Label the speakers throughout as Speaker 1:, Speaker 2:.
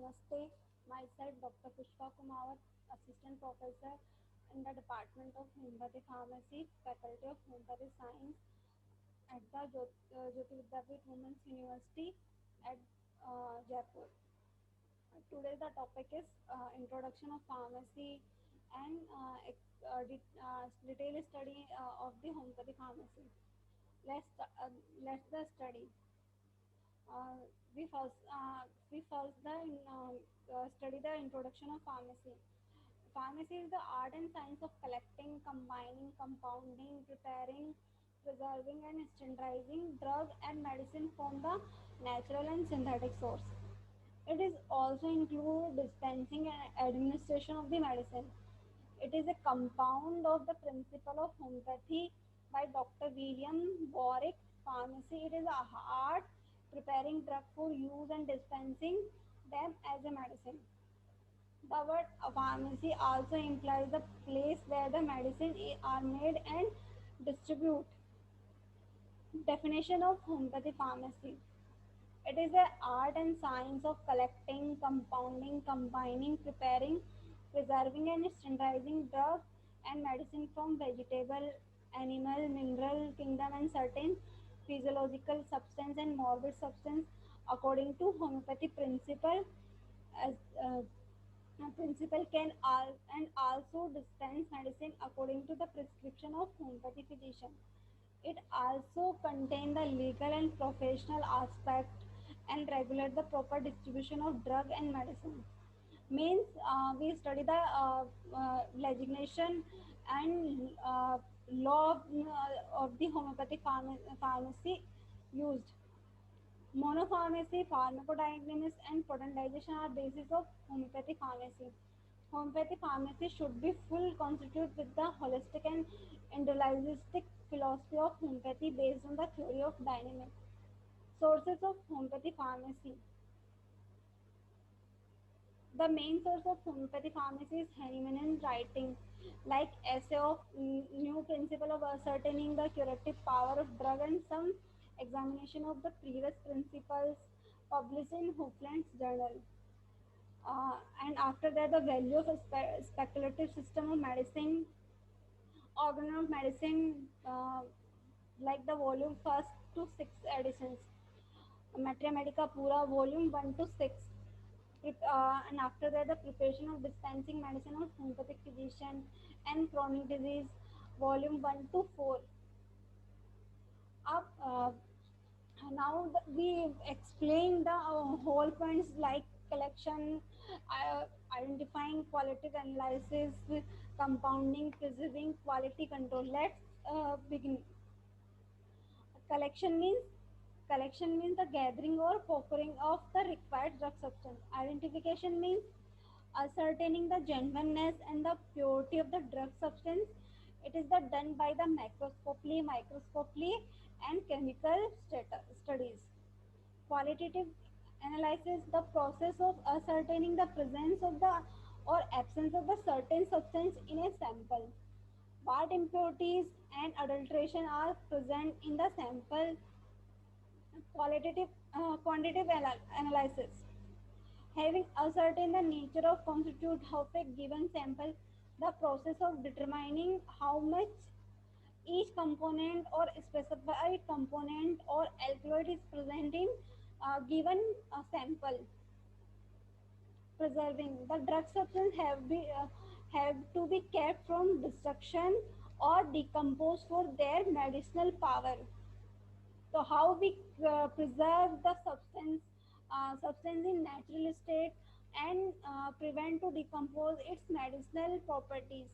Speaker 1: Namaste. Myself, Dr. Pushpa Kumawat, Assistant Professor in the Department of Homeopathy Pharmacy, Faculty of Homeopathy Science at the Jyoti Vidyapeeth Women's University at Jaipur. Today the topic is Introduction of Pharmacy and detailed study of the homeopathy pharmacy. Let's the study. Uh, we first study the introduction of pharmacy. Pharmacy is the art and science of collecting, combining, compounding, preparing, preserving, and standardizing drug and medicine from the natural and synthetic source. It is also include dispensing and administration of the medicine. It is a compound of the principle of homeopathy by Dr. William Warwick. Pharmacy, it is a art preparing drug for use and dispensing them as a medicine. The word pharmacy also implies the place where the medicine are made and distributed. Definition of homeopathy pharmacy. It is an art and science of collecting, compounding, combining, preparing, preserving, and standardizing drug and medicine from vegetable, animal, mineral kingdom and certain physiological substance and morbid substance according to homeopathy principle. As principle can and also dispense medicine according to the prescription of homeopathy physician. It also contains the legal and professional aspect and regulate the proper distribution of drug and medicine. Means we study the legislation and law of the homeopathic pharmacy used. Monopharmacy, pharmacodynamics, and potentization are basis of homeopathic pharmacy. Homeopathy pharmacy should be full constitute with the holistic and individualistic philosophy of homeopathy based on the theory of dynamic. Sources of homeopathy pharmacy. The main source of homeopathy pharmacy is Hahnemann writing, like essay of new principle of ascertaining the curative power of drug and some examination of the previous principles published in Hoopland's journal. And after that, the value of a speculative system of medicine, organ of medicine, like the volume first to six editions. Materia Medica Pura volume 1 to 6. And after that, the preparation of dispensing medicine of homeopathic physician and chronic disease volume 1 to 4. Up now we explain the whole points like collection, identifying qualitative analysis, compounding, preserving, quality control. Let's begin. Collection means collection means the gathering or procuring of the required drug substance. Identification means ascertaining the genuineness and the purity of the drug substance. It is the done by the microscopically and chemical studies. Qualitative analysis, the process of ascertaining the presence of the or absence of the certain substance in a sample. What impurities and adulteration are present in the sample. Quantitative analysis. Having ascertained the nature of constitute of a given sample, the process of determining how much each component or specified component or alkaloid is present in given sample. Preserving the drug substance have to be kept from destruction or decompose for their medicinal power. So how we preserve the substance in natural state and prevent to decompose its medicinal properties.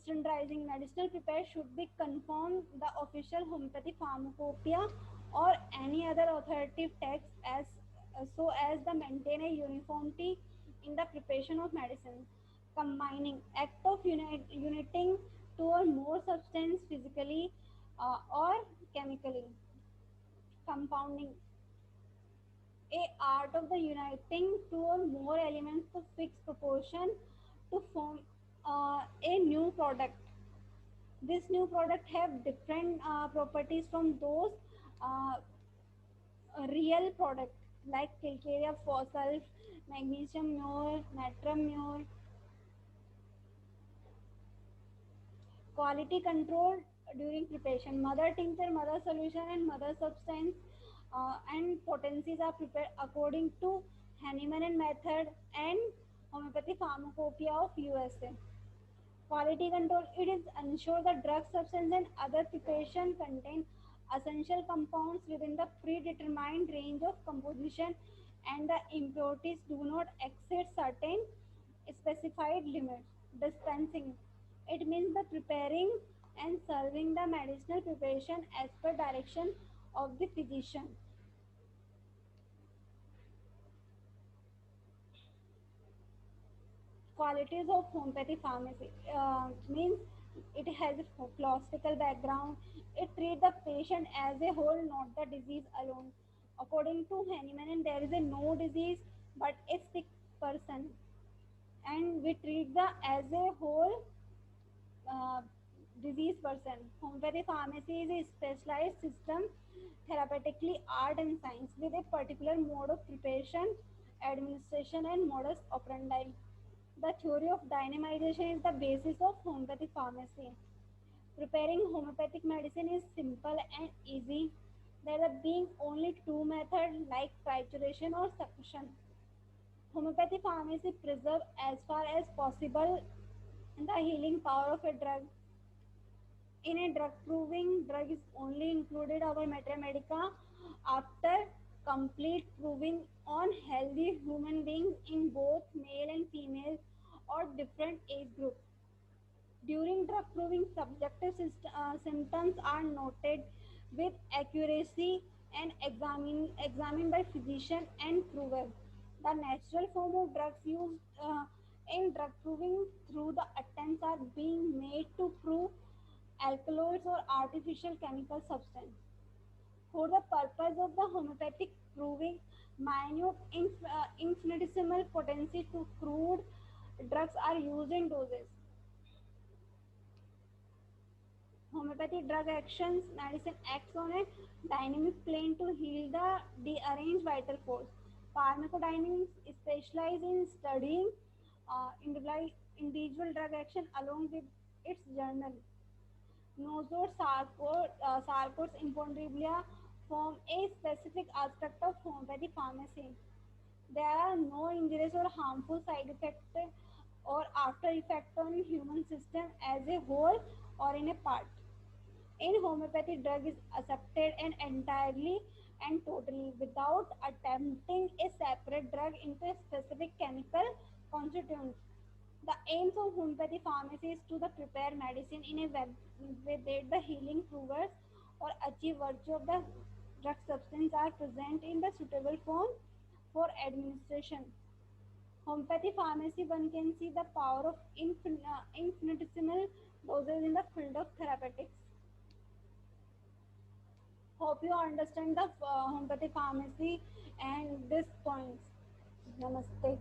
Speaker 1: Standardizing medicinal prepare should be conform the official homeopathy pharmacopoeia or any other authoritative text as so as the maintain a uniformity in the preparation of medicine. Combining act of uniting two or more substance physically or chemically. Compounding a art of the uniting two or more elements to fix proportion to form a new product. This new product have different properties from those uh, real product. like calcarea fossil, magnesium mure, natrum mure. Quality control during preparation. Mother tincture, mother solution, and mother substance and potencies are prepared according to Hahnemann method and homeopathy pharmacopoeia of USA. Quality control, it is ensure the drug substance and other preparation contain essential compounds within the predetermined range of composition and the impurities do not exceed certain specified limits. Dispensing, it means the preparing and serving the medicinal preparation as per direction of the physician. Qualities of homeopathy pharmacy means it has a philosophical background. It treats the patient as a whole, not the disease alone. According to Hahnemann, there is a no disease but a sick person, and we treat the as a whole uh, disease person. Homeopathy pharmacy is a specialized system, therapeutically art and science, with a particular mode of preparation, administration, and modus operandi. The theory of dynamization is the basis of homeopathic pharmacy. Preparing homeopathic medicine is simple and easy. There are being only two methods like trituration or suction. Homeopathy pharmacy preserve as far as possible the healing power of a drug. In a drug proving, drug is only included our Metra Medica after complete proving on healthy human beings in both male and female or different age groups. During drug proving, subjective symptoms are noted with accuracy and examined by physician and prover. The natural form of drugs used in drug proving through the attempts are being made to prove alkaloids or artificial chemical substance. For the purpose of the homeopathic proving, minute infinitesimal potency to crude drugs are used in doses. Homeopathic drug actions, medicine acts on a dynamic plane to heal the deranged vital force. Pharmacodynamics specialize in studying individual drug action along with its journal. Nosodes, sarcodes, imponderabilia form a specific aspect of homeopathy pharmacy. There are no injurious or harmful side effects or after effect on human system as a whole or in a part. In homeopathy, drug is accepted and entirely and totally without attempting a separate drug into a specific chemical constituent. The aims of homeopathy pharmacy is to the prepare medicine in a way that the healing proves or achieve virtue of the drug substance are present in the suitable form for administration. Homeopathy pharmacy, one can see the power of infinitesimal doses in the field of therapeutics. Hope you understand the homeopathy pharmacy and this points. Namaste.